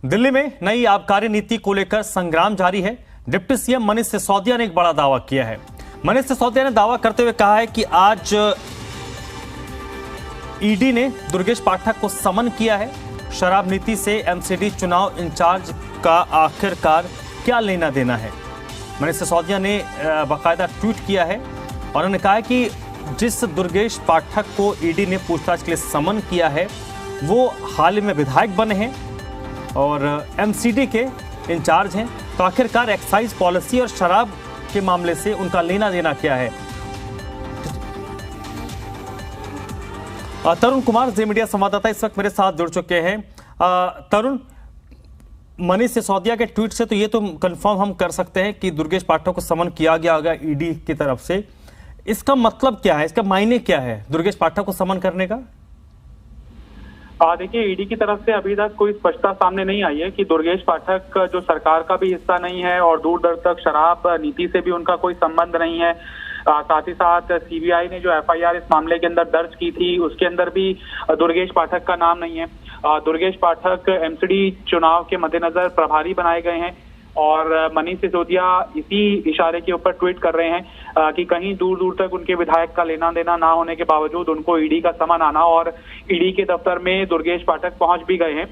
दिल्ली में नई आबकारी नीति को लेकर संग्राम जारी है। डिप्टी सीएम मनीष सिसोदिया ने एक बड़ा दावा किया है। मनीष सिसोदिया ने दावा करते हुए कहा है कि आज ईडी ने दुर्गेश पाठक को समन किया है। शराब नीति से एमसीडी चुनाव इंचार्ज का आखिरकार क्या लेना देना है। मनीष सिसोदिया ने बाकायदा ट्वीट किया है और उन्होंने कहा है कि जिस दुर्गेश पाठक को ईडी ने पूछताछ के लिए समन किया है वो हाल ही में विधायक बने हैं और एमसीडी के इंचार्ज हैं, तो आखिरकार एक्साइज पॉलिसी और शराब के मामले से उनका लेना देना क्या है। तरुण कुमार जी मीडिया संवाददाता इस वक्त मेरे साथ जुड़ चुके हैं। तरुण, मनीष सिसोदिया के ट्वीट से तो ये तो कंफर्म हम कर सकते हैं कि दुर्गेश पाठक को समन किया गया होगा ईडी की तरफ से। इसका मतलब क्या है, इसका मायने क्या है दुर्गेश पाठक को समन करने का? देखिए, ईडी की तरफ से अभी तक कोई स्पष्टता सामने नहीं आई है कि दुर्गेश पाठक जो सरकार का भी हिस्सा नहीं है और दूर दूर तक शराब नीति से भी उनका कोई संबंध नहीं है। साथ ही साथ सीबीआई ने जो एफआईआर इस मामले के अंदर दर्ज की थी उसके अंदर भी दुर्गेश पाठक का नाम नहीं है। दुर्गेश पाठक एमसीडी चुनाव के मद्देनजर प्रभारी बनाए गए हैं और मनीष सिसोदिया इसी इशारे के ऊपर ट्वीट कर रहे हैं कि कहीं दूर दूर तक उनके विधायक का लेना देना ना होने के बावजूद उनको ईडी का समन आना और ईडी के दफ्तर में दुर्गेश पाठक पहुंच भी गए हैं।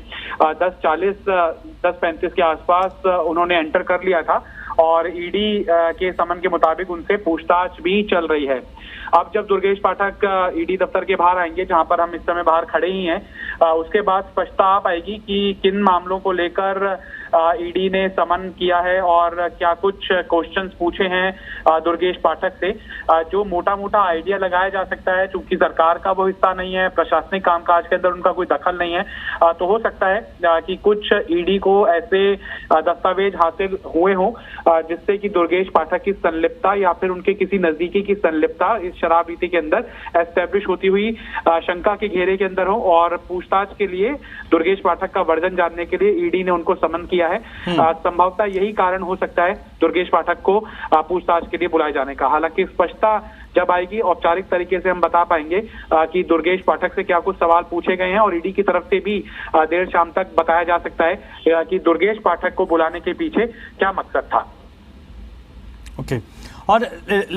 10:35 के आसपास उन्होंने एंटर कर लिया था और ईडी के समन के मुताबिक उनसे पूछताछ भी चल रही है। अब जब दुर्गेश पाठक ईडी दफ्तर के बाहर आएंगे, जहां पर हम इस समय बाहर खड़े ही हैं, उसके बाद स्पष्टता आ पाएगी कि किन मामलों को लेकर ईडी ने समन किया है और क्या कुछ क्वेश्चंस पूछे हैं दुर्गेश पाठक से। जो मोटा मोटा आइडिया लगाया जा सकता है, चूंकि सरकार का वो हिस्सा नहीं है, प्रशासनिक कामकाज के अंदर उनका कोई दखल नहीं है, तो हो सकता है कि कुछ ईडी को ऐसे दस्तावेज हासिल हुए हों जिससे कि दुर्गेश पाठक की संलिप्तता या फिर उनके किसी नजदीकी की संलिप्तता इस शराब नीति के अंदर एस्टेब्लिश होती हुई शंका के घेरे के अंदर हो और पूछताछ के लिए दुर्गेश पाठक का वर्जन जानने के लिए ईडी ने उनको समन किया है। संभवतः यही कारण हो सकता है दुर्गेश पाठक को पूछताछ के लिए बुलाए जाने का। हालांकि स्पष्टता जब आएगी औपचारिक तरीके से हम बता पाएंगे कि दुर्गेश पाठक से क्या कुछ सवाल पूछे गए हैं और ईडी की तरफ से भी देर शाम तक बताया जा सकता है कि दुर्गेश पाठक को बुलाने के पीछे क्या मकसद था। ओके, और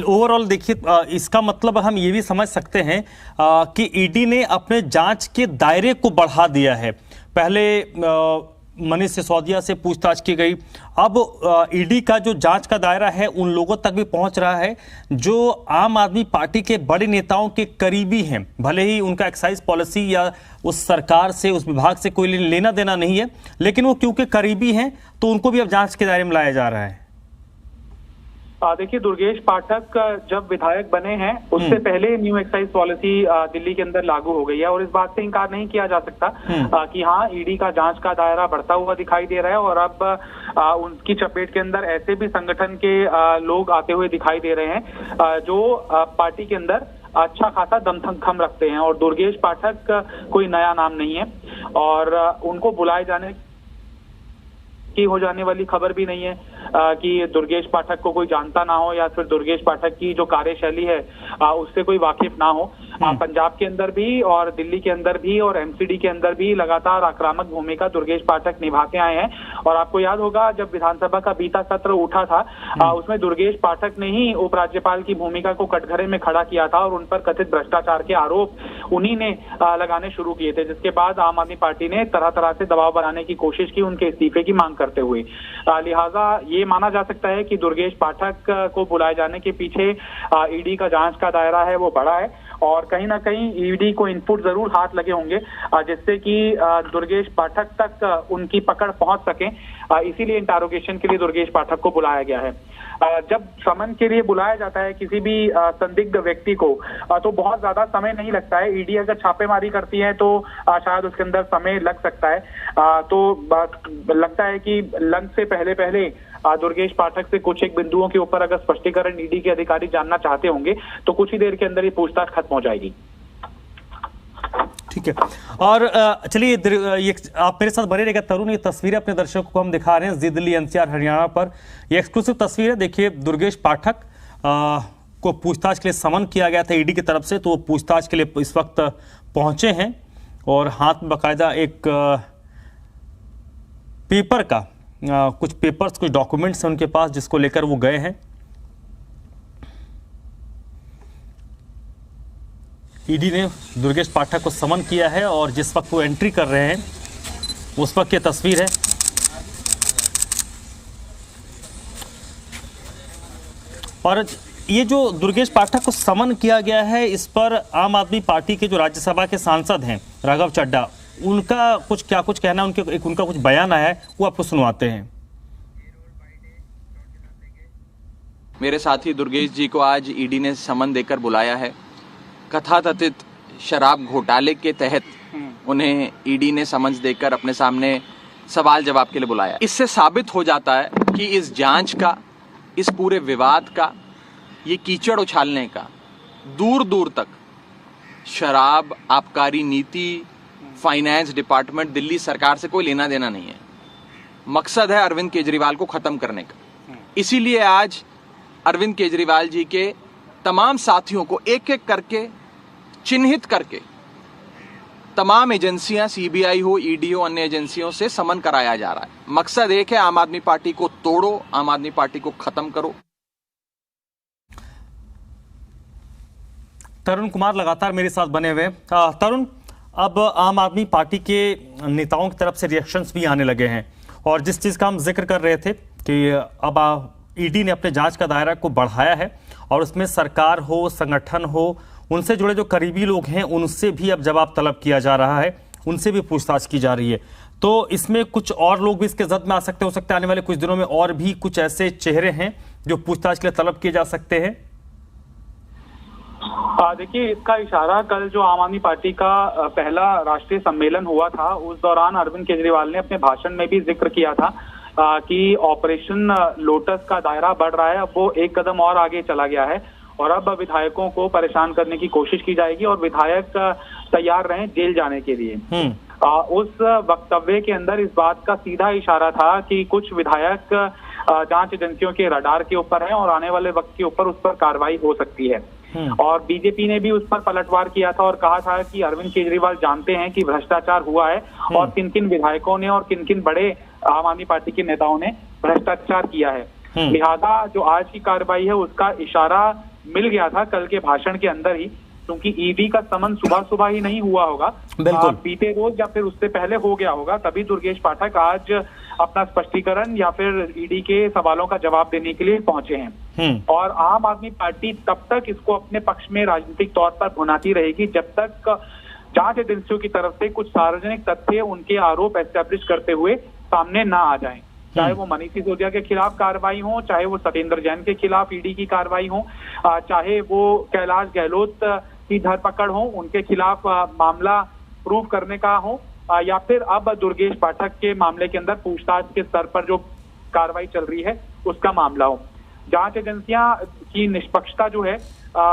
ओवरऑल देखिए इसका मतलब हम ये भी समझ सकते हैं कि ईडी ने अपने जांच के दायरे को बढ़ा दिया है। पहले मनीष सिसोदिया से पूछताछ की गई, अब ईडी का जो जांच का दायरा है उन लोगों तक भी पहुंच रहा है जो आम आदमी पार्टी के बड़े नेताओं के करीबी हैं। भले ही उनका एक्साइज पॉलिसी या उस सरकार से, उस विभाग से कोई लेना देना नहीं है, लेकिन वो क्योंकि करीबी हैं तो उनको भी अब जांच के दायरे में लाया जा रहा है। देखिए, दुर्गेश पाठक जब विधायक बने हैं उससे पहले न्यू एक्साइज पॉलिसी दिल्ली के अंदर लागू हो गई है और इस बात से इनकार नहीं किया जा सकता कि हाँ, ईडी का जांच का दायरा बढ़ता हुआ दिखाई दे रहा है और अब उनकी चपेट के अंदर ऐसे भी संगठन के लोग आते हुए दिखाई दे रहे हैं जो पार्टी के अंदर अच्छा खासा दमखम रखते हैं और दुर्गेश पाठक कोई नया नाम नहीं है और उनको बुलाए जाने की हो जाने वाली खबर भी नहीं है कि दुर्गेश पाठक को कोई जानता ना हो या फिर दुर्गेश पाठक की जो कार्यशैली है उससे कोई वाकिफ ना हो। पंजाब के अंदर भी और दिल्ली के अंदर भी और एमसीडी के अंदर भी लगातार आक्रामक भूमिका दुर्गेश पाठक निभाते आए हैं और आपको याद होगा जब विधानसभा का बीता सत्र उठा था उसमें दुर्गेश पाठक ने ही उपराज्यपाल की भूमिका को कटघरे में खड़ा किया था और उन पर कथित भ्रष्टाचार के आरोप उन्हीं ने लगाने शुरू किए थे, जिसके बाद आम आदमी पार्टी ने तरह तरह से दबाव बनाने की कोशिश की उनके इस्तीफे की मांग करते हुए। लिहाजा ये माना जा सकता है कि दुर्गेश पाठक को बुलाए जाने के पीछे ईडी का जांच का दायरा है वो बड़ा है और कहीं ना कहीं ईडी को इनपुट जरूर हाथ लगे होंगे जिससे कि दुर्गेश पाठक तक उनकी पकड़ पहुंच सके। इसीलिए इंटरोगेशन के लिए दुर्गेश पाठक को बुलाया गया है। जब समन के लिए बुलाया जाता है किसी भी संदिग्ध व्यक्ति को तो बहुत ज्यादा समय नहीं लगता है। ईडी अगर छापेमारी करती है तो शायद उसके अंदर समय लग सकता है, तो लगता है कि लंच से पहले पहले दुर्गेश पाठक से कुछ एक बिंदुओं के ऊपर अगर स्पष्टीकरण ईडी के अधिकारी जानना चाहते होंगे तो कुछ ही देर के अंदर ये पूछताछ खत्म हो जाएगी। ठीक है, और चलिए ये आप मेरे साथ बने रहेगा तरुण। ये तस्वीरें अपने दर्शकों को हम दिखा रहे हैं जी दिल्ली एनसीआर हरियाणा पर। ये एक्सक्लूसिव तस्वीर है। देखिए, दुर्गेश पाठक को पूछताछ के लिए समन किया गया था ईडी की तरफ से, तो वो पूछताछ के लिए इस वक्त पहुंचे हैं और हाथ में बाकायदा एक पेपर का कुछ पेपर्स, कुछ डॉक्यूमेंट्स हैं उनके पास जिसको लेकर वो गए हैं। ईडी ने दुर्गेश पाठक को समन किया है और जिस वक्त वो एंट्री कर रहे हैं उस वक्त की तस्वीर है। और ये जो दुर्गेश पाठक को समन किया गया है, इस पर आम आदमी पार्टी के जो राज्यसभा के सांसद हैं राघव चड्ढा, उनका कुछ कहना है, उनका कुछ बयान आया है, वो आपको सुनवाते हैं। मेरे साथी दुर्गेश जी को आज ईडी ने समन देकर बुलाया है। कथाकथित शराब घोटाले के तहत उन्हें ईडी ने समन्स देकर अपने सामने सवाल जवाब के लिए बुलाया। इससे साबित हो जाता है कि इस जांच का, इस पूरे विवाद का, ये कीचड़ उछालने का दूर दूर तक शराब, आबकारी नीति, फाइनेंस डिपार्टमेंट, दिल्ली सरकार से कोई लेना देना नहीं है। मकसद है अरविंद केजरीवाल को खत्म करने का। इसीलिए आज अरविंद केजरीवाल जी के तमाम साथियों को एक एक करके चिन्हित करके तमाम एजेंसियां, सीबीआई हो, ईडी हो, अन्य एजेंसियों से समन कराया जा रहा है। मकसद एक है, आम आदमी पार्टी को तोड़ो, आम आदमी पार्टी को खत्म करो। तरुण कुमार लगातार मेरे साथ बने हुए। तरुण, अब आम आदमी पार्टी के नेताओं की तरफ से रिएक्शंस भी आने लगे हैं और जिस चीज का हम जिक्र कर रहे थे कि अब ईडी ने अपने जांच का दायरा को बढ़ाया है और उसमें सरकार हो, संगठन हो, उनसे जुड़े जो करीबी लोग हैं उनसे भी अब जवाब तलब किया जा रहा है, उनसे भी पूछताछ की जा रही है। तो इसमें कुछ और लोग भी इसके जद में आ सकते, हो सकते हैं आने वाले कुछ दिनों में और भी कुछ ऐसे चेहरे हैं जो पूछताछ के लिए तलब किए जा सकते हैं। देखिए, इसका इशारा कल जो आम आदमी पार्टी का पहला राष्ट्रीय सम्मेलन हुआ था, उस दौरान अरविंद केजरीवाल ने अपने भाषण में भी जिक्र किया था कि ऑपरेशन लोटस का दायरा बढ़ रहा है। अब वो एक कदम और आगे चला गया है और अब विधायकों को परेशान करने की कोशिश की जाएगी और विधायक तैयार रहें जेल जाने के लिए। उस वक्तव्य के अंदर इस बात का सीधा इशारा था कि कुछ विधायक जांच एजेंसियों के रडार के ऊपर हैं और आने वाले वक्त के ऊपर उस पर कार्रवाई हो सकती है। और बीजेपी ने भी उस पर पलटवार किया था और कहा था कि अरविंद केजरीवाल जानते हैं कि भ्रष्टाचार हुआ है और किन किन विधायकों ने और किन किन बड़े आम आदमी पार्टी के नेताओं ने भ्रष्टाचार किया है। लिहाजा जो आज की कार्रवाई है उसका इशारा मिल गया था कल के भाषण के अंदर ही, क्योंकि ईडी का समन सुबह सुबह ही नहीं हुआ होगा, बीते रोज या फिर उससे पहले हो गया होगा, तभी दुर्गेश पाठक आज अपना स्पष्टीकरण या फिर ईडी के सवालों का जवाब देने के लिए पहुंचे हैं। और आम आदमी पार्टी तब तक इसको अपने पक्ष में राजनीतिक तौर पर भुनाती रहेगी जब तक जांच एजेंसियों की तरफ से कुछ सार्वजनिक तथ्य, उनके आरोप एस्टेब्लिश करते हुए सामने ना आ जाएं। चाहे वो मनीष सिसोदिया के खिलाफ कार्रवाई हो, चाहे वो सत्येंद्र जैन के खिलाफ ईडी की कार्रवाई हो, चाहे वो कैलाश गहलोत की धरपकड़ हो, उनके खिलाफ मामला प्रूव करने का हो, या फिर अब दुर्गेश पाठक के मामले के अंदर पूछताछ के स्तर पर जो कार्रवाई चल रही है उसका मामला हो। जांच एजेंसियां की निष्पक्षता जो है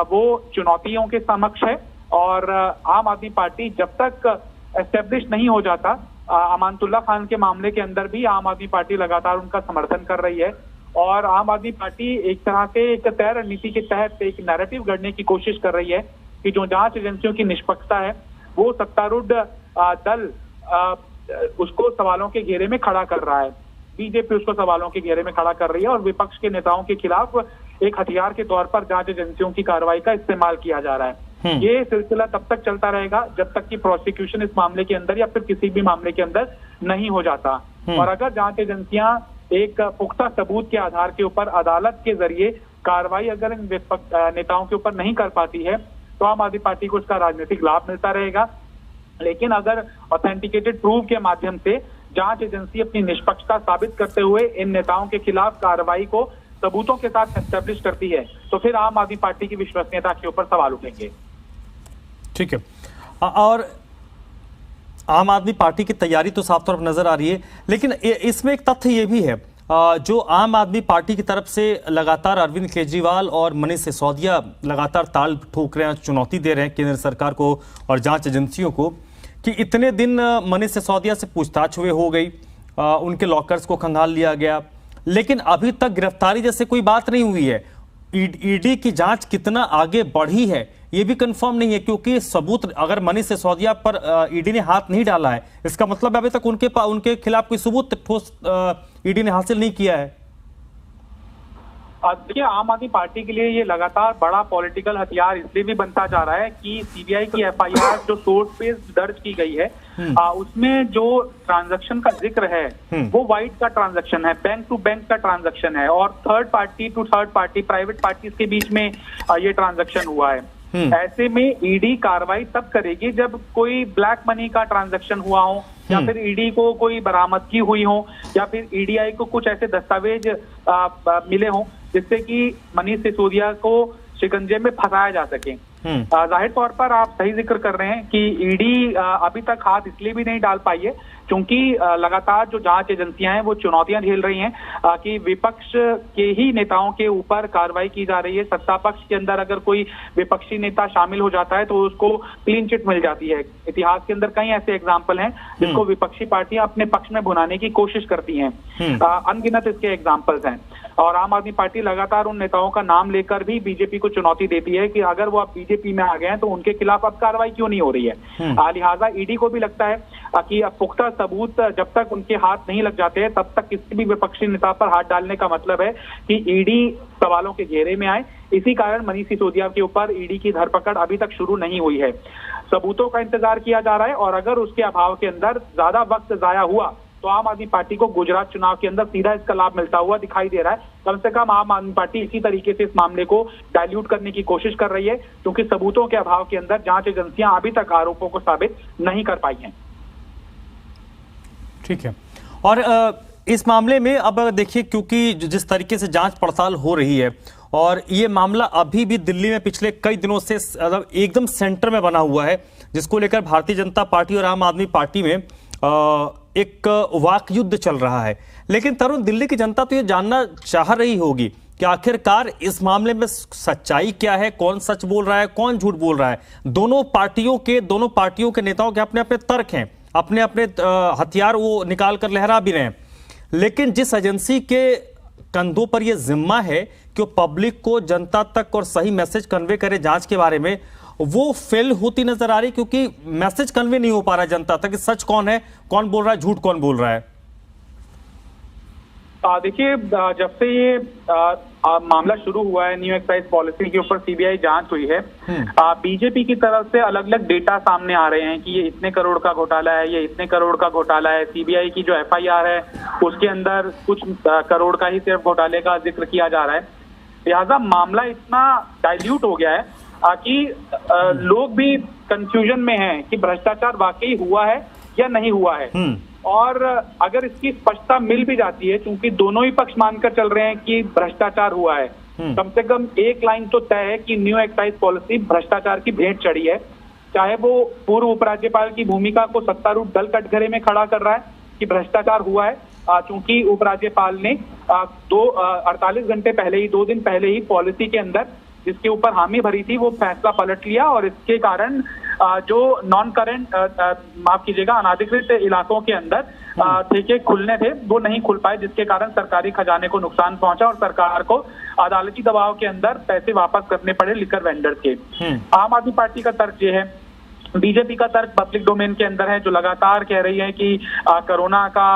वो चुनौतियों के समक्ष है और आम आदमी पार्टी जब तक एस्टेब्लिश नहीं हो जाता, अमानतुल्ला खान के मामले के अंदर भी आम आदमी पार्टी लगातार उनका समर्थन कर रही है और आम आदमी पार्टी एक तरह से एक तय रणनीति के तहत एक नैरेटिव गढ़ने की कोशिश कर रही है कि जो जांच एजेंसियों की निष्पक्षता है वो सत्तारूढ़ दल उसको सवालों के घेरे में खड़ा कर रहा है, बीजेपी उसको सवालों के घेरे में खड़ा कर रही है और विपक्ष के नेताओं के खिलाफ एक हथियार के तौर पर जांच एजेंसियों की कार्रवाई का इस्तेमाल किया जा रहा है। ये सिलसिला तब तक चलता रहेगा जब तक कि प्रोसिक्यूशन इस मामले के अंदर या फिर किसी भी मामले के अंदर नहीं हो जाता। और अगर जांच एजेंसियां एक पुख्ता सबूत के आधार के ऊपर अदालत के जरिए कार्रवाई अगर इन नेताओं के ऊपर नहीं कर पाती है तो आम आदमी पार्टी को इसका राजनीतिक लाभ मिलता रहेगा। लेकिन अगर ऑथेंटिकेटेड प्रूफ के माध्यम से जांच एजेंसी अपनी निष्पक्षता साबित करते हुए इन नेताओं के खिलाफ कार्रवाई को सबूतों के साथ एस्टेब्लिश करती है तो फिर आम आदमी पार्टी की विश्वसनीयता के ऊपर सवाल उठेंगे। ठीक है, और आम आदमी पार्टी की तैयारी तो साफ तौर पर नजर आ रही है, लेकिन इसमें एक तथ्य ये भी है जो आम आदमी पार्टी की तरफ से लगातार अरविंद केजरीवाल और मनीष सिसोदिया लगातार ताल ठोक रहे हैं, चुनौती दे रहे हैं केंद्र सरकार को और जांच एजेंसियों को कि इतने दिन मनीष सिसोदिया से पूछताछ हुए हो गई, उनके लॉकर्स को खंगाल लिया गया, लेकिन अभी तक गिरफ्तारी जैसे कोई बात नहीं हुई है। ईडी की जांच कितना आगे बढ़ी है ये भी कंफर्म नहीं है, क्योंकि सबूत अगर मनीष सिसोदिया पर ईडी ने हाथ नहीं डाला है, इसका मतलब अभी तक उनके खिलाफ कोई सबूत ठोस ईडी ने हासिल नहीं किया है। देखिए, आम आदमी पार्टी के लिए ये लगातार बड़ा पॉलिटिकल हथियार इसलिए भी बनता जा रहा है कि सीबीआई की एफआईआर जो सोर्स पे दर्ज की गई है, उसमें जो ट्रांजैक्शन का जिक्र है वो वाइट का ट्रांजैक्शन है, बैंक टू बैंक का ट्रांजैक्शन है, और third party to third party, private parties के बीच में ये ट्रांजैक्शन हुआ है। ऐसे में ईडी कार्रवाई तब करेगी जब कोई ब्लैक मनी का ट्रांजैक्शन हुआ हो, या फिर ईडी को कोई बरामदगी हुई हो, या फिर ईडीआई को कुछ ऐसे दस्तावेज मिले हों जिससे कि मनीष सिसोदिया को शिकंजे में फंसाया जा सके। जाहिर तौर पर आप सही जिक्र कर रहे हैं कि ईडी अभी तक हाथ इसलिए भी नहीं डाल पाई है क्योंकि लगातार जो जांच एजेंसियां हैं वो चुनौतियां झेल रही हैं कि विपक्ष के ही नेताओं के ऊपर कार्रवाई की जा रही है। सत्ता पक्ष के अंदर अगर कोई विपक्षी नेता शामिल हो जाता है तो उसको क्लीन चिट मिल जाती है। इतिहास के अंदर कई ऐसे एग्जाम्पल हैं जिसको विपक्षी पार्टियां अपने पक्ष में भुनाने की कोशिश करती हैं। अनगिनत इसके एग्जाम्पल्स हैं, और आम आदमी पार्टी लगातार उन नेताओं का नाम लेकर भी बीजेपी को चुनौती देती है कि अगर वो अब बीजेपी में आ गए हैं तो उनके खिलाफ अब कार्रवाई क्यों नहीं हो रही है। लिहाजा ईडी को भी लगता है कि अब पुख्ता सबूत जब तक उनके हाथ नहीं लग जाते हैं तब तक किसी भी विपक्षी नेता पर हाथ डालने का मतलब है कि ईडी सवालों के घेरे में आए। इसी कारण मनीष सिसोदिया के ऊपर ईडी की धरपकड़ अभी तक शुरू नहीं हुई है। सबूतों का इंतजार किया जा रहा है, और अगर उसके अभाव के अंदर ज्यादा वक्त जाया हुआ तो आम आदमी पार्टी को गुजरात चुनाव के अंदर सीधा इसका लाभ मिलता हुआ दिखाई दे रहा है। कम से कम आम आदमी पार्टी इसी तरीके से इस मामले को डाइल्यूट करने की कोशिश कर रही है, क्योंकि सबूतों के अभाव के अंदर जांच एजेंसियां अभी तक आरोपों को साबित नहीं कर पाई हैं। ठीक है, और इस मामले में अब देखिए, क्योंकि जिस तरीके से जांच पड़ताल हो रही है और ये मामला अभी भी दिल्ली में पिछले कई दिनों से एकदम सेंटर में बना हुआ है, जिसको लेकर भारतीय जनता पार्टी और आम आदमी पार्टी में एक वाक युद्ध चल रहा है। लेकिन तरुण, दिल्ली की जनता तो ये जानना चाह रही होगी कि आखिरकार इस मामले में सच्चाई क्या है, कौन सच बोल रहा है, कौन झूठ बोल रहा है। दोनों पार्टियों के नेताओं के अपने अपने तर्क हैं, अपने अपने हथियार वो निकाल कर लहरा भी रहे हैं। लेकिन जिस एजेंसी के कंधों पर यह जिम्मा है कि वो पब्लिक को, जनता तक और सही मैसेज कन्वे करे जांच के बारे में, वो फेल होती नजर आ रही, क्योंकि मैसेज कन्वे नहीं हो पा रहा है जनता तक कि सच कौन है, कौन बोल रहा है, झूठ कौन बोल रहा है। देखिए, जब से ये मामला शुरू हुआ है, न्यू एक्साइज पॉलिसी के ऊपर सीबीआई जांच हुई है, बीजेपी की तरफ से अलग अलग डेटा सामने आ रहे हैं कि ये इतने करोड़ का घोटाला है, ये इतने करोड़ का घोटाला है। सीबीआई की जो एफआईआर है उसके अंदर कुछ करोड़ का ही सिर्फ घोटाले का जिक्र किया जा रहा है। लिहाजा मामला इतना डाइल्यूट हो गया है कि लोग भी कंफ्यूजन में हैं कि भ्रष्टाचार वाकई हुआ है या नहीं हुआ है। और अगर इसकी स्पष्टता मिल भी जाती है, क्योंकि दोनों ही पक्ष मानकर चल रहे हैं कि भ्रष्टाचार हुआ है, कम से कम एक लाइन तो तय है कि न्यू एक्साइज पॉलिसी भ्रष्टाचार की भेंट चढ़ी है। चाहे वो पूर्व उपराज्यपाल की भूमिका को सत्तारूढ़ दल कटघरे में खड़ा कर रहा है कि भ्रष्टाचार हुआ है, चूंकि उपराज्यपाल ने 48 घंटे पहले ही, 2 दिन पहले ही पॉलिसी के अंदर जिसके ऊपर हामी भरी थी वो फैसला पलट लिया, और इसके कारण जो नॉन करंट, माफ कीजिएगा, अनाधिकृत इलाकों के अंदर ठेके खुलने थे वो नहीं खुल पाए, जिसके कारण सरकारी खजाने को नुकसान पहुंचा और सरकार को अदालती दबाव के अंदर पैसे वापस करने पड़े लिकर वेंडर्स के। आम आदमी पार्टी का तर्क ये है, बीजेपी का तर्क पब्लिक डोमेन के अंदर है, जो लगातार कह रही है कि कोरोना का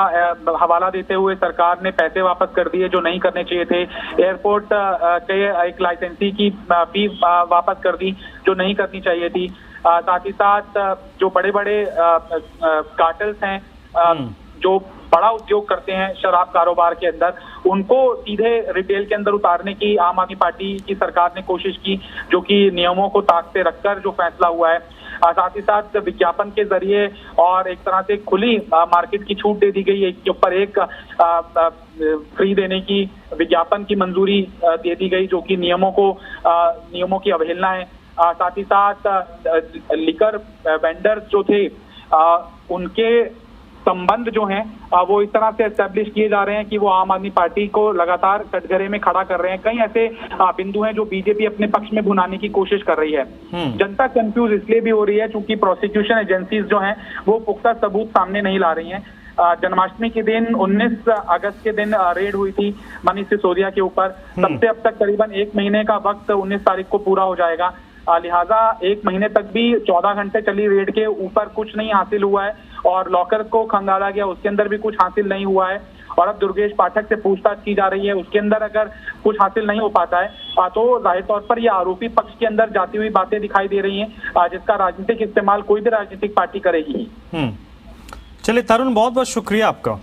हवाला देते हुए सरकार ने पैसे वापस कर दिए जो नहीं करने चाहिए थे। एयरपोर्ट के एक लाइसेंसी की फी वापस कर दी जो नहीं करनी चाहिए थी। साथ ही साथ जो बड़े बड़े कार्टेल्स हैं, जो बड़ा उद्योग करते हैं शराब कारोबार के अंदर, उनको सीधे रिटेल के अंदर उतारने की आम आदमी पार्टी की सरकार ने कोशिश की, जो कि नियमों को ताकते रखकर जो फैसला हुआ है। साथ ही साथ विज्ञापन के जरिए और एक तरह से खुली मार्केट की छूट दे दी गई है, के ऊपर एक फ्री देने की विज्ञापन की मंजूरी दे दी गई, जो कि नियमों की अवहेलना है। साथ ही साथ लिकर वेंडर्स जो थे उनके संबंध जो हैं वो इस तरह से एस्टेब्लिश किए जा रहे हैं कि वो आम आदमी पार्टी को लगातार कटघरे में खड़ा कर रहे हैं। कई ऐसे बिंदु हैं जो बीजेपी अपने पक्ष में भुनाने की कोशिश कर रही है। जनता कंफ्यूज इसलिए भी हो रही है क्योंकि प्रोसिक्यूशन एजेंसीज जो हैं वो पुख्ता सबूत सामने नहीं ला रही हैं। जन्माष्टमी के दिन 19 अगस्त के दिन रेड हुई थी मनीष सिसोदिया के ऊपर। तब से अब तक करीबन 1 महीने का वक्त 19 तारीख को पूरा हो जाएगा। लिहाजा 1 महीने तक भी 14 घंटे चली रेड के ऊपर कुछ नहीं हासिल हुआ है और लॉकर को खंगाला गया, उसके अंदर भी कुछ हासिल नहीं हुआ है। और अब दुर्गेश पाठक से पूछताछ की जा रही है, उसके अंदर अगर कुछ हासिल नहीं हो पाता है तो जाहिर तौर पर यह आरोपी पक्ष के अंदर जाती हुई बातें दिखाई दे रही हैं, जिसका राजनीतिक इस्तेमाल कोई भी राजनीतिक पार्टी करेगी। चलिए तरुण, बहुत बहुत शुक्रिया आपका।